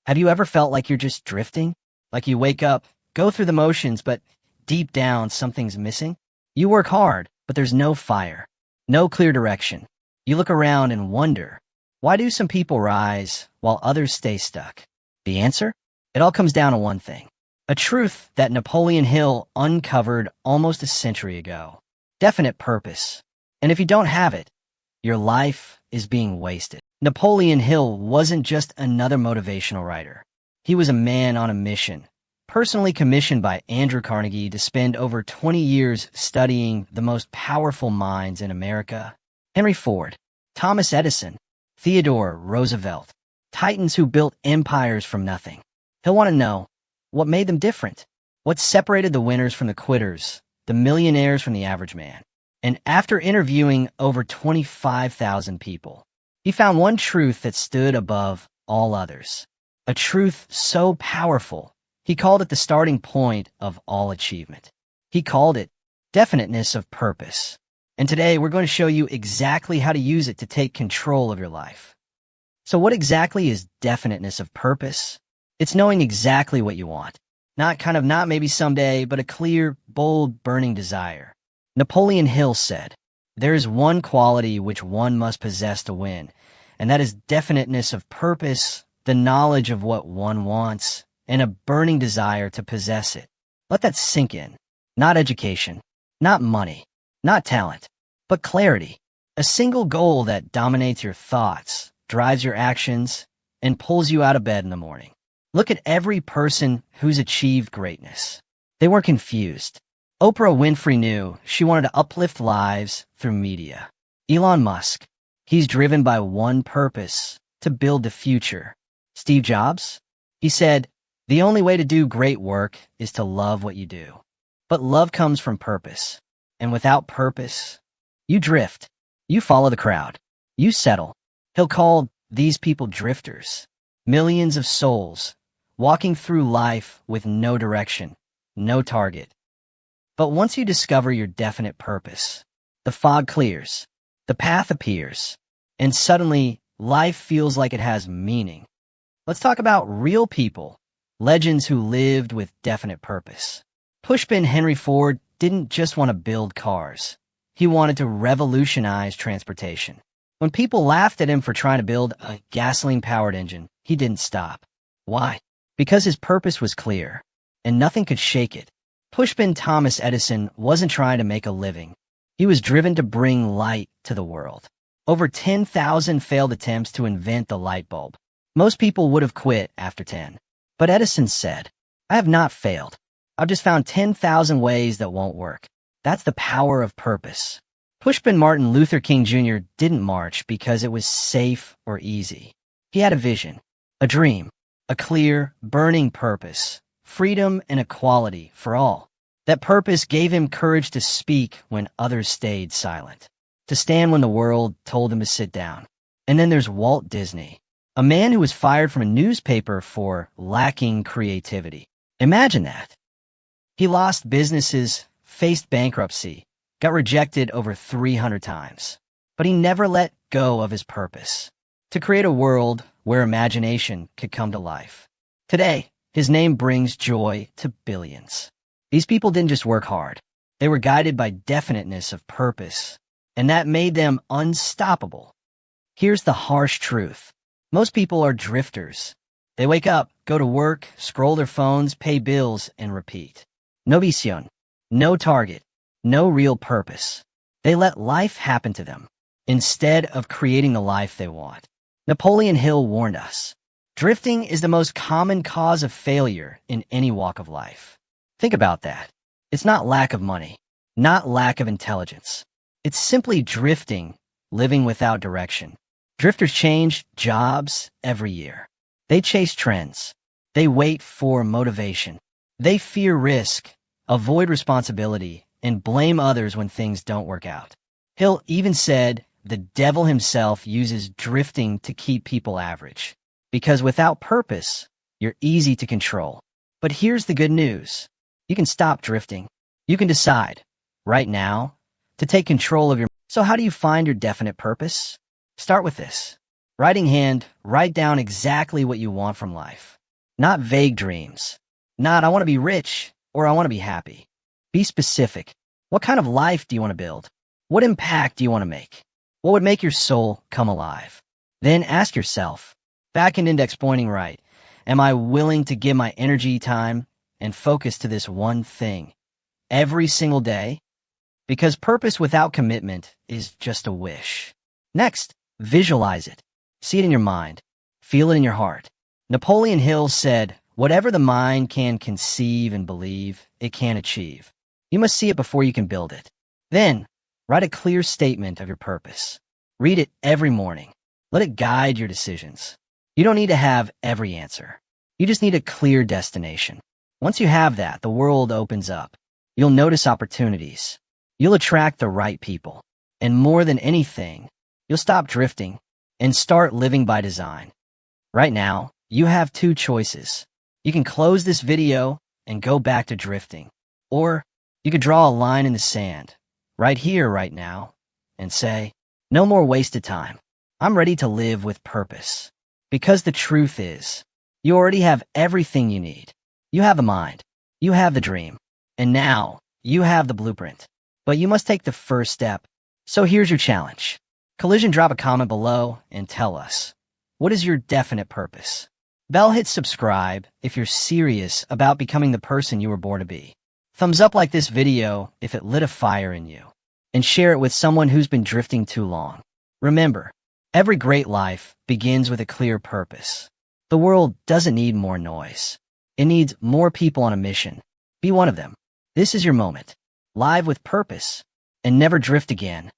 Have you ever felt like you're just drifting? Like you wake up, go through the motions, but deep down something's missing? You work hard, but there's no fire, no clear direction. You look around and wonder, why do some people rise while others stay stuck? The answer? It all comes down to one thing. A truth that Napoleon Hill uncovered almost a century ago. Definite purpose. And if you don't have it, your life is being wasted. Napoleon Hill wasn't just another motivational writer. He was a man on a mission, personally commissioned by Andrew Carnegie to spend over 20 years studying the most powerful minds in America. Henry Ford, Thomas Edison, Theodore Roosevelt, titans who built empires from nothing. He'll want to know what made them different, what separated the winners from the quitters, the millionaires from the average man. And after interviewing over 25,000 people, he found one truth that stood above all others. A truth so powerful, he called it the starting point of all achievement. He called it definiteness of purpose. And today we're going to show you exactly how to use it to take control of your life. So what exactly is definiteness of purpose? It's knowing exactly what you want. Not maybe someday, but a clear, bold, burning desire. Napoleon Hill said, "There is one quality which one must possess to win, and that is definiteness of purpose, the knowledge of what one wants, and a burning desire to possess it." Let that sink in. Not education, not money, not talent, but clarity. A single goal that dominates your thoughts, drives your actions, and pulls you out of bed in the morning. Look at every person who's achieved greatness. They weren't confused. Oprah Winfrey knew she wanted to uplift lives through media. Elon Musk, he's driven by one purpose, to build the future. Steve Jobs, he said, "The only way to do great work is to love what you do." But love comes from purpose. And without purpose, you drift. You follow the crowd. You settle. He'll call these people drifters. Millions of souls walking through life with no direction, no target. But once you discover your definite purpose, the fog clears, the path appears, and suddenly life feels like it has meaning. Let's talk about real people, legends who lived with definite purpose. Pushpin Henry Ford didn't just want to build cars. He wanted to revolutionize transportation. When people laughed at him for trying to build a gasoline-powered engine, he didn't stop. Why? Because his purpose was clear, and nothing could shake it. Pushpin Thomas Edison wasn't trying to make a living. He was driven to bring light to the world. Over 10,000 failed attempts to invent the light bulb. Most people would have quit after 10. But Edison said, "I have not failed. I've just found 10,000 ways that won't work." That's the power of purpose. Pushpin Martin Luther King Jr. didn't march because it was safe or easy. He had a vision, a dream, a clear, burning purpose. Freedom and equality for all. That purpose gave him courage to speak when others stayed silent, to stand when the world told him to sit down. And then there's Walt Disney, a man who was fired from a newspaper for lacking creativity. Imagine that. He lost businesses, faced bankruptcy, got rejected over 300 times. But he never let go of his purpose, to create a world where imagination could come to life. Today, his name brings joy to billions. These people didn't just work hard. They were guided by definiteness of purpose, and that made them unstoppable. Here's the harsh truth. Most people are drifters. They wake up, go to work, scroll their phones, pay bills, and repeat. No visión, no target, no real purpose. They let life happen to them, instead of creating the life they want. Napoleon Hill warned us. Drifting is the most common cause of failure in any walk of life. Think about that. It's not lack of money, not lack of intelligence. It's simply drifting, living without direction. Drifters change jobs every year. They chase trends. They wait for motivation. They fear risk, avoid responsibility, and blame others when things don't work out. Hill even said the devil himself uses drifting to keep people average. Because without purpose, you're easy to control. But here's the good news. You can stop drifting. You can decide, right now, to take control of your... So how do you find your definite purpose? Start with this. Writing hand, write down exactly what you want from life. Not vague dreams. Not, I want to be rich or I want to be happy. Be specific. What kind of life do you want to build? What impact do you want to make? What would make your soul come alive? Then ask yourself, back and index pointing right, am I willing to give my energy, time, and focus to this one thing every single day? Because purpose without commitment is just a wish. Next, visualize it. See it in your mind. Feel it in your heart. Napoleon Hill said, whatever the mind can conceive and believe, it can achieve. You must see it before you can build it. Then, write a clear statement of your purpose. Read it every morning. Let it guide your decisions. You don't need to have every answer. You just need a clear destination. Once you have that, the world opens up. You'll notice opportunities. You'll attract the right people. And more than anything, you'll stop drifting and start living by design. Right now, you have two choices. You can close this video and go back to drifting. Or you could draw a line in the sand, right here, right now, and say, no more wasted time. I'm ready to live with purpose. Because the truth is, you already have everything you need. You have the mind. You have the dream. And now, you have the blueprint. But you must take the first step. So here's your challenge. Collision, drop a comment below and tell us, what is your definite purpose? Bell, hit subscribe if you're serious about becoming the person you were born to be. Thumbs up like this video if it lit a fire in you. And share it with someone who's been drifting too long. Remember, every great life begins with a clear purpose. The world doesn't need more noise. It needs more people on a mission. Be one of them. This is your moment. Live with purpose. And never drift again.